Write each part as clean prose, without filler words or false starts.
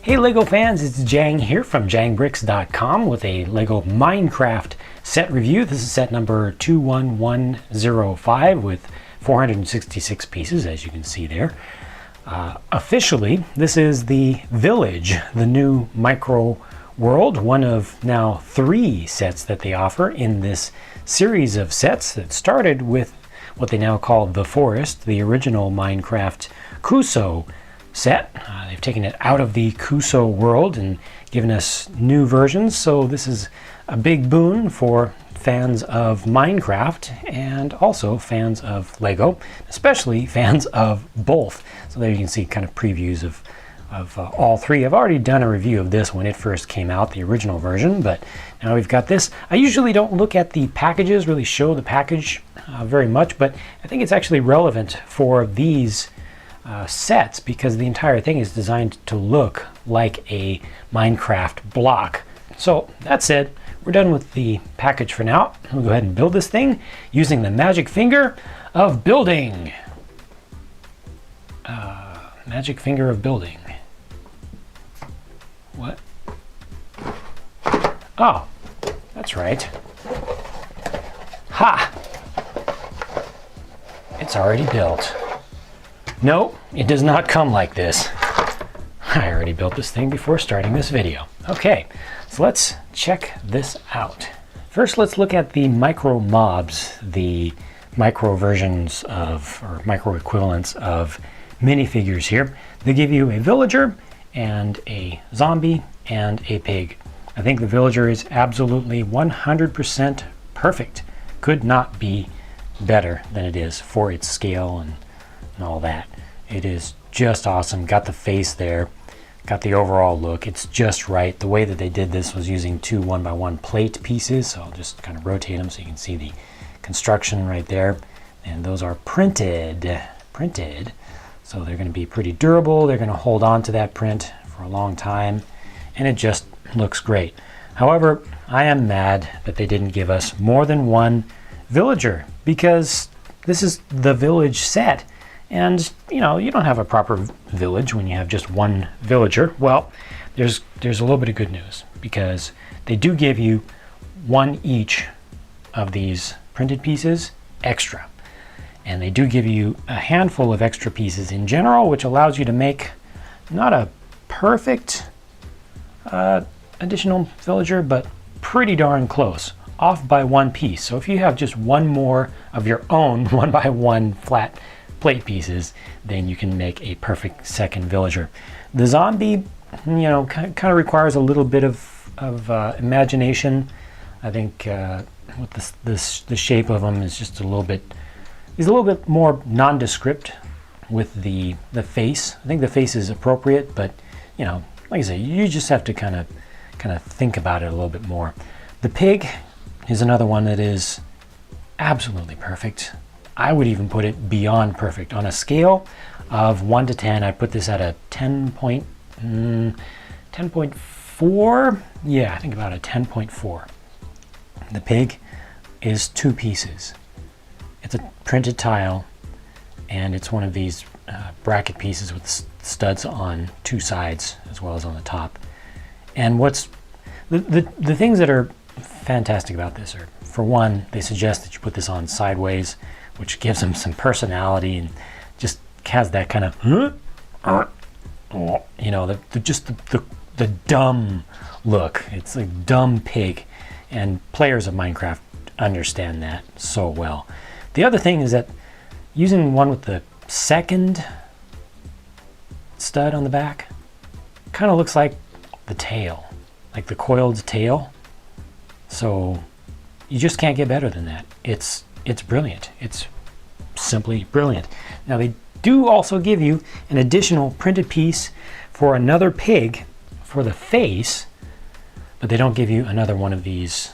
Hey Lego fans, it's Jang here from jangbricks.com with a Lego Minecraft set review. This is set number 21105 with 466 pieces, as you can see there. Officially, this is the Village, the new micro world, one of now 3 sets that they offer in this series of sets that started with what they now call the Forest, the original Minecraft Cuusoo set. They've taken it out of the Cuusoo world and given us new versions, so this is a big boon for fans of Minecraft and also fans of Lego, especially fans of both. So there you can see kind of previews of all 3. I've already done a review of this when it first came out, the original version, but now we've got this. I usually don't look at the packages, really show the package very much, but I think it's actually relevant for these sets because the entire thing is designed to look like a Minecraft block. So that said, we're done with the package for now. We'll go ahead and build this thing using the magic finger of building. Magic finger of building. What? Oh, that's right. Ha! It's already built. No, it does not come like this. I already built this thing before starting this video. Okay, so let's check this out. First, let's look at the micro mobs, the micro versions of, or micro equivalents of minifigures here. They give you a villager and a zombie and a pig. I think the villager is absolutely 100% perfect. Could not be better than it is for its scale and all that. It is just awesome. Got the face there, got the overall look. It's just right. The way that they did this was using 2 1x1 plate pieces, so I'll just kind of rotate them so you can see the construction right there. And those are printed, so they're going to be pretty durable. They're going to hold on to that print for a long time, and it just looks great. However, I am mad that they didn't give us more than one villager, because this is the Village set. And you know, you don't have a proper village when you have just one villager. Well, there's a little bit of good news, because they do give you 1 each of these printed pieces extra. And they do give you a handful of extra pieces in general, which allows you to make not a perfect additional villager, but pretty darn close, off by 1 piece. So if you have just 1 more of your own 1x1 flat plate pieces, then you can make a perfect second villager. The zombie, you know, kind of requires a little bit of imagination. I think with the shape of them is just a little bit, he's a little bit more nondescript with the face. I think the face is appropriate, but you know, like I say, you just have to kind of think about it a little bit more. The pig is another one that is absolutely perfect. I would even put it beyond perfect. On a scale of 1 to 10, I put this at a 10.4. Yeah, I think about a 10.4. The pig is 2 pieces. It's a printed tile, and it's one of these bracket pieces with studs on 2 sides as well as on the top. And what's the things that are fantastic about this are, for one, they suggest that you put this on sideways, which gives them some personality and just has that kind of, you know, the dumb look. It's a dumb pig, and players of Minecraft understand that so well. The other thing is that using one with the second stud on the back kind of looks like the tail, like the coiled tail. So you just can't get better than that. It's brilliant. It's simply brilliant. Now they do also give you an additional printed piece for another pig for the face, but they don't give you another one of these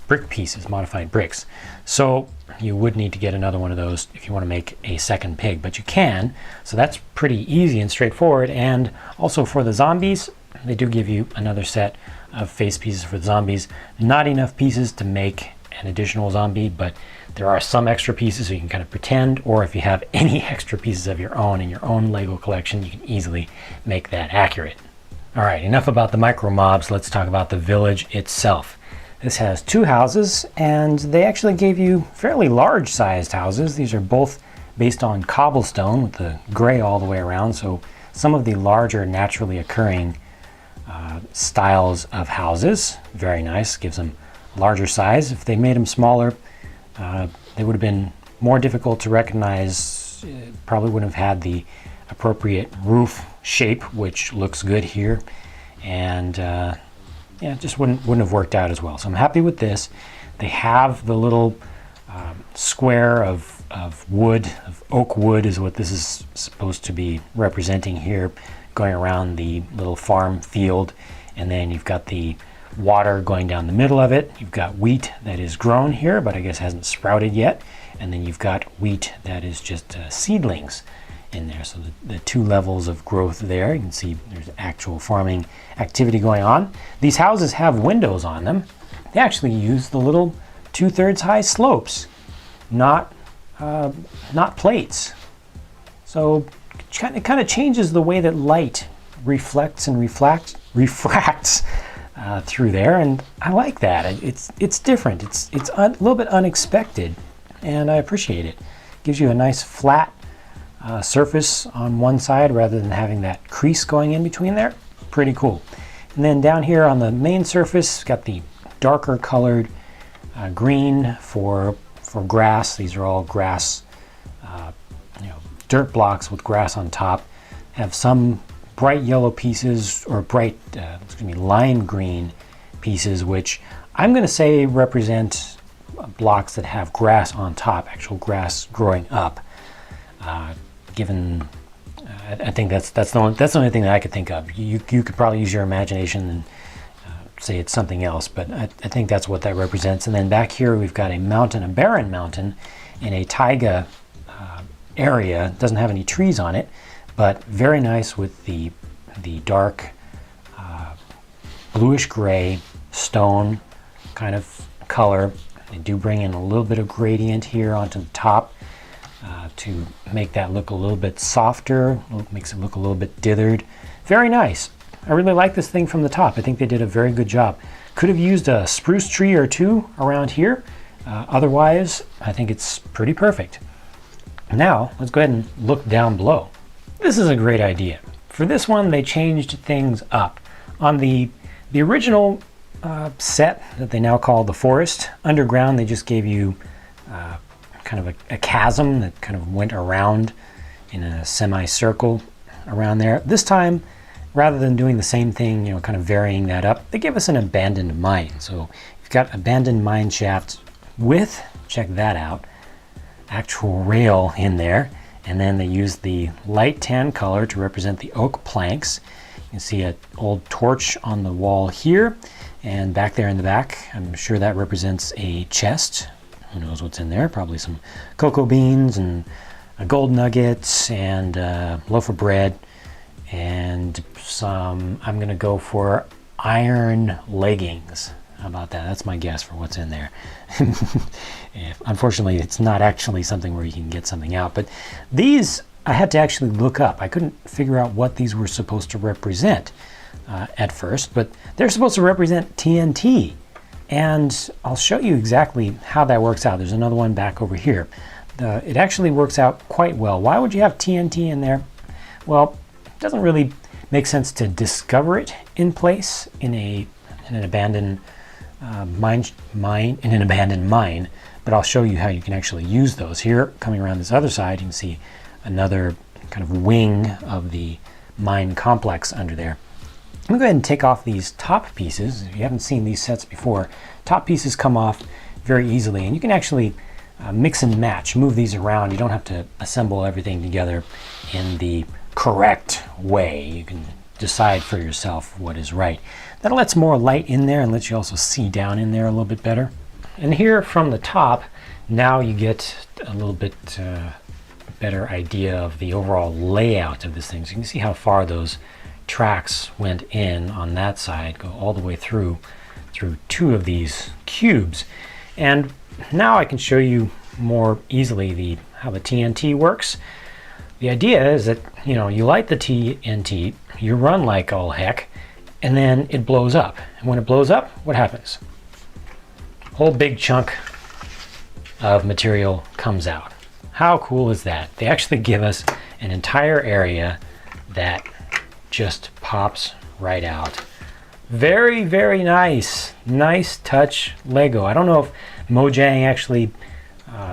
brick pieces, modified bricks. So you would need to get another one of those if you want to make a second pig, but you can. So that's pretty easy and straightforward. And also for the zombies, they do give you another set of face pieces for the zombies. Not enough pieces to make an additional zombie, but there are some extra pieces so you can kind of pretend, or if you have any extra pieces of your own in your own Lego collection, you can easily make that accurate. All right, enough about the micro mobs. Let's talk about the village itself. This has 2 houses, and they actually gave you fairly large sized houses. These are both based on cobblestone with the gray all the way around, so some of the larger naturally occurring styles of houses. Very nice, gives them larger size. If they made them smaller, they would have been more difficult to recognize. Probably wouldn't have had the appropriate roof shape, which looks good here, and yeah, it just wouldn't have worked out as well. So I'm happy with this. They have the little square of wood, of oak wood is what this is supposed to be representing here, going around the little farm field, and then you've got the water going down the middle of it. You've got wheat that is grown here, but I guess hasn't sprouted yet, and then you've got wheat that is just seedlings in there. So the 2 levels of growth there. You can see there's actual farming activity going on. These houses have windows on them. They actually use the little 2/3 high slopes, not plates. So it kind of changes the way that light reflects and refracts through there, and I like that. It's different. It's a little bit unexpected, and I appreciate it. Gives you a nice flat surface on one side rather than having that crease going in between there. Pretty cool. And then down here on the main surface, got the darker colored green for grass. These are all grass, dirt blocks with grass on top. Have some bright yellow pieces, or bright lime green pieces, which I'm going to say represent blocks that have grass on top, actual grass growing up. Given, I think that's the only thing that I could think of. You could probably use your imagination and say it's something else, but I think that's what that represents. And then back here we've got a mountain, a barren mountain in a taiga area. It doesn't have any trees on it, but very nice with the dark bluish gray stone kind of color. They do bring in a little bit of gradient here onto the top to make that look a little bit softer, makes it look a little bit dithered. Very nice. I really like this thing from the top. I think they did a very good job. Could have used a spruce tree or 2 around here. Otherwise, I think it's pretty perfect. Now, let's go ahead and look down below. This is a great idea. For this one, they changed things up. On the original set that they now call the forest, underground they just gave you kind of a chasm that kind of went around in a semicircle around there. This time, rather than doing the same thing, kind of varying that up, they give us an abandoned mine. So you've got abandoned mine shafts with, check that out, actual rail in there, and then they use the light tan color to represent the oak planks. You can see an old torch on the wall here, and back there in the back, I'm sure that represents a chest. Who knows what's in there? Probably some cocoa beans and a gold nugget and a loaf of bread and some, I'm gonna go for iron leggings. How about that? That's my guess for what's in there. Unfortunately, it's not actually something where you can get something out, but these I had to actually look up. I couldn't figure out what these were supposed to represent at first, but they're supposed to represent TNT. And I'll show you exactly how that works out. There's another one back over here. It actually works out quite well. Why would you have TNT in there? Well, it doesn't really make sense to discover it in place in an abandoned mine, but I'll show you how you can actually use those. Here, coming around this other side, you can see another kind of wing of the mine complex under there. I'm going to go ahead and take off these top pieces. If you haven't seen these sets before, top pieces come off very easily, and you can actually mix and match, move these around. You don't have to assemble everything together in the correct way. You can decide for yourself what is right. That lets more light in there and lets you also see down in there a little bit better. And here from the top, now you get a little bit better idea of the overall layout of this thing. So you can see how far those tracks went in on that side, go all the way through 2 of these cubes. And now I can show you more easily how the TNT works. The idea is that, you know, you light the TNT, you run like all heck, and then it blows up. And when it blows up, what happens? A whole big chunk of material comes out. How cool is that? They actually give us an entire area that just pops right out. Very, very nice. Nice touch Lego. I don't know if Mojang actually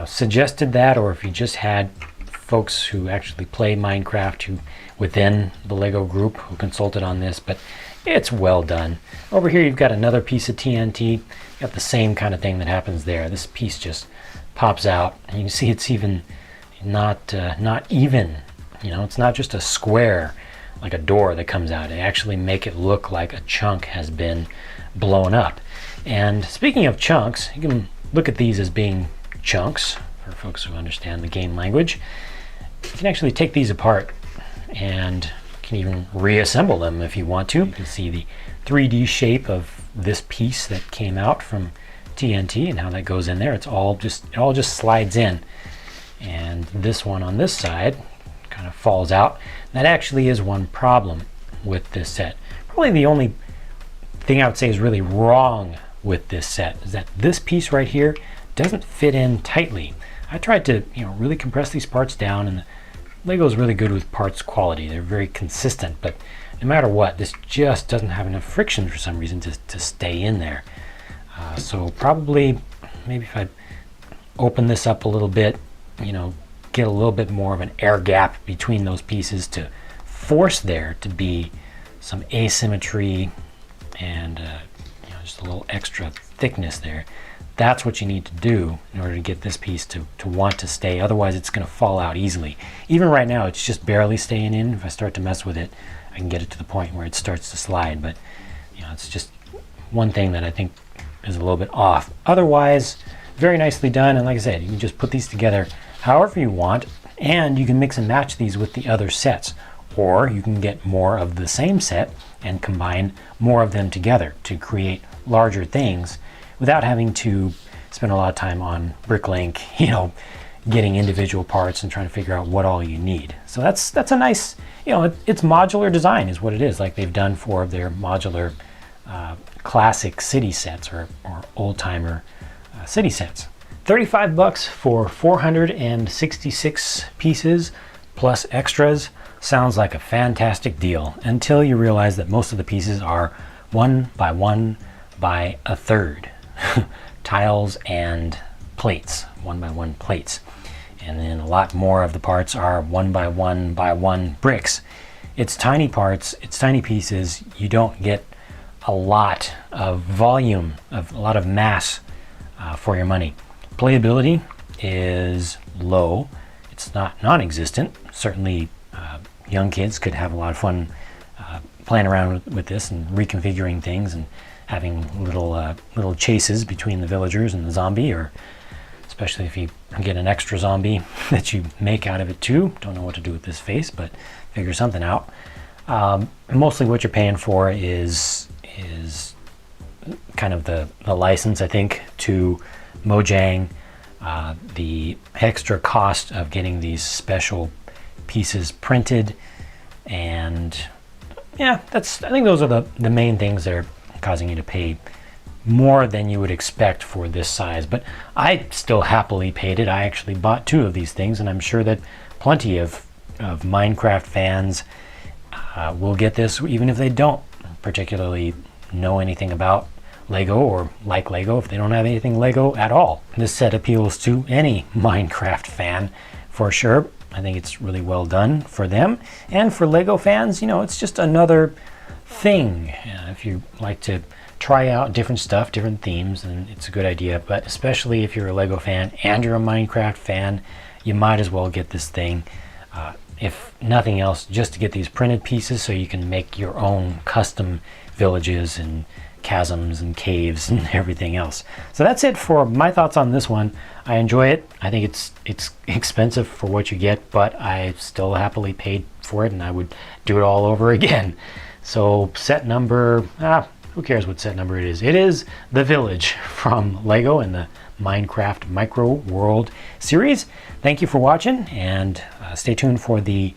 suggested that, or if he just had folks who actually play Minecraft who within the Lego group who consulted on this, but it's well done. Over here you've got another piece of TNT. You've got the same kind of thing that happens there. This piece just pops out, and you can see it's even not even. You know, it's not just a square like a door that comes out. They actually make it look like a chunk has been blown up. And speaking of chunks, you can look at these as being chunks for folks who understand the game language. You can actually take these apart and can even reassemble them if you want to. You can see the 3D shape of this piece that came out from TNT and how that goes in there. It all just slides in. And this one on this side kind of falls out. That actually is one problem with this set. Probably the only thing I would say is really wrong with this set is that this piece right here doesn't fit in tightly. I tried to, you know, really compress these parts down, and Lego is really good with parts quality. They're very consistent, but no matter what, this just doesn't have enough friction for some reason to stay in there. So probably, maybe if I open this up a little bit, you know, get a little bit more of an air gap between those pieces to force there to be some asymmetry and you know, just a little extra thickness there. That's what you need to do in order to get this piece to want to stay. Otherwise it's going to fall out easily. Even right now it's just barely staying in. If I start to mess with it, I can get it to the point where it starts to slide, but you know, it's just one thing that I think is a little bit off. Otherwise, very nicely done, and like I said, you can just put these together however you want, and you can mix and match these with the other sets, or you can get more of the same set and combine more of them together to create larger things without having to spend a lot of time on Bricklink, you know, getting individual parts and trying to figure out what all you need. So that's a nice, you know, it's modular design is what it is, like they've done for their modular classic city sets or old-timer city sets. 35 bucks for 466 pieces plus extras sounds like a fantastic deal until you realize that most of the pieces are 1 by 1 by a third tiles and plates, 1 by 1 plates, and then a lot more of the parts are 1 by 1 by 1 bricks. It's tiny parts, it's tiny pieces. You don't get a lot of volume, a lot of mass for your money. Playability is low. It's not non-existent. Certainly young kids could have a lot of fun playing around with this and reconfiguring things and having little chases between the villagers and the zombie, or especially if you get an extra zombie that you make out of it too. Don't know what to do with this face, but figure something out. Mostly what you're paying for is kind of the license, I think, to Mojang, the extra cost of getting these special pieces printed, and yeah, I think those are the main things that are causing you to pay more than you would expect for this size. But I still happily paid it. I actually bought 2 of these things, and I'm sure that plenty of Minecraft fans will get this even if they don't particularly know anything about Lego or like Lego, if they don't have anything Lego at all. This set appeals to any Minecraft fan for sure. I think it's really well done for them, and for Lego fans, you know, it's just another thing. If you like to try out different stuff, different themes, then it's a good idea. But especially if you're a Lego fan and you're a Minecraft fan, you might as well get this thing. If nothing else, just to get these printed pieces so you can make your own custom villages and chasms and caves and everything else. So that's it for my thoughts on this one. I enjoy it. I think it's expensive for what you get, but I still happily paid for it, and I would do it all over again. So set number, who cares what set number it is? It is the village from Lego in the Minecraft Micro World series. Thank you for watching, and stay tuned for the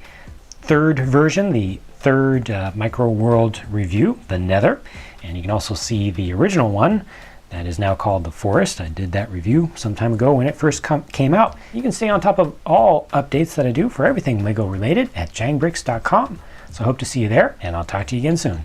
third version, the third Micro World review, the Nether. And you can also see the original one that is now called the Forest. I did that review some time ago when it first came out. You can stay on top of all updates that I do for everything LEGO related at jangbricks.com. So I hope to see you there, and I'll talk to you again soon.